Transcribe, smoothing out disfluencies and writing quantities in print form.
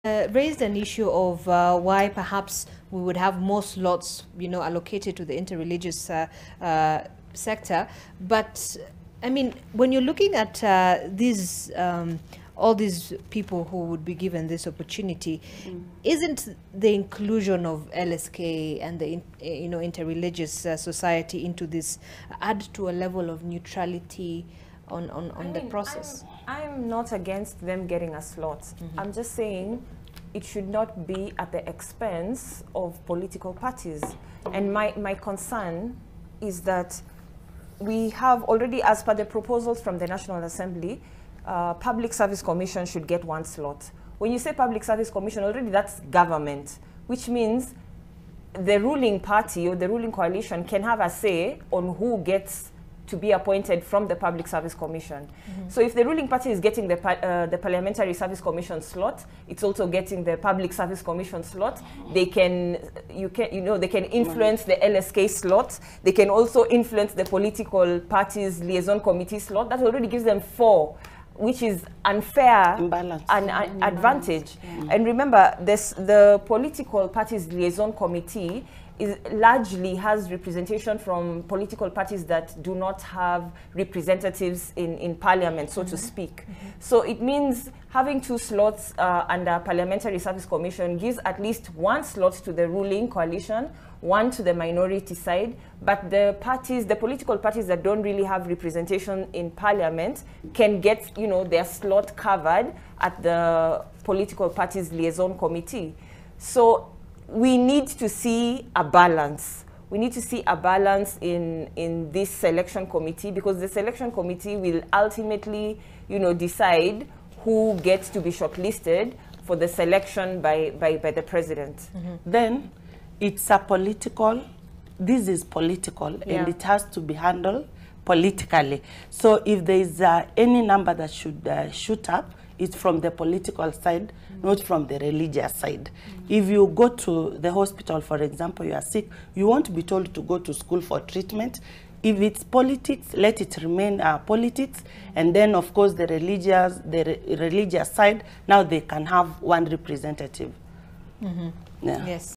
Raised an issue of why perhaps we would have more slots, allocated to the interreligious sector. But I mean, when you're looking at these all these people who would be given this opportunity, isn't the inclusion of LSK and the interreligious society into this add to a level of neutrality on the process? I'm not against them getting a slot. I'm just saying it should not be at the expense of political parties. And my concern is that we have already, as per the proposals from the National Assembly, Public Service Commission should get 1 slot. When you say Public Service Commission, already that's government, which means the ruling party or the ruling coalition can have a say on who gets to be appointed from the Public Service Commission. So if the ruling party is getting the Parliamentary Service Commission slot, it's also getting the Public Service Commission slot. They can, they can influence the LSK slot. They can also influence the political parties liaison committee slot. That already gives them 4, which is unfair and advantage. And remember, the political parties liaison committee largely has representation from political parties that do not have representatives in parliament, so to speak. So it means having 2 slots under Parliamentary Service Commission gives at least 1 slot to the ruling coalition, 1 to the minority side, but the political parties that don't really have representation in parliament can get, their slot covered at the political parties liaison committee. So we need to see a balance. We need to see a balance in this selection committee, because the selection committee will ultimately, decide who gets to be shortlisted for the selection by the president. Then it's a political, this is political, and it has to be handled politically. So if there is any number that should shoot up, it's from the political side, not from the religious side. If you go to the hospital, for example, you are sick, you won't be told to go to school for treatment. If it's politics, let it remain politics. And then, of course, the religious side, now they can have 1 representative. Yes.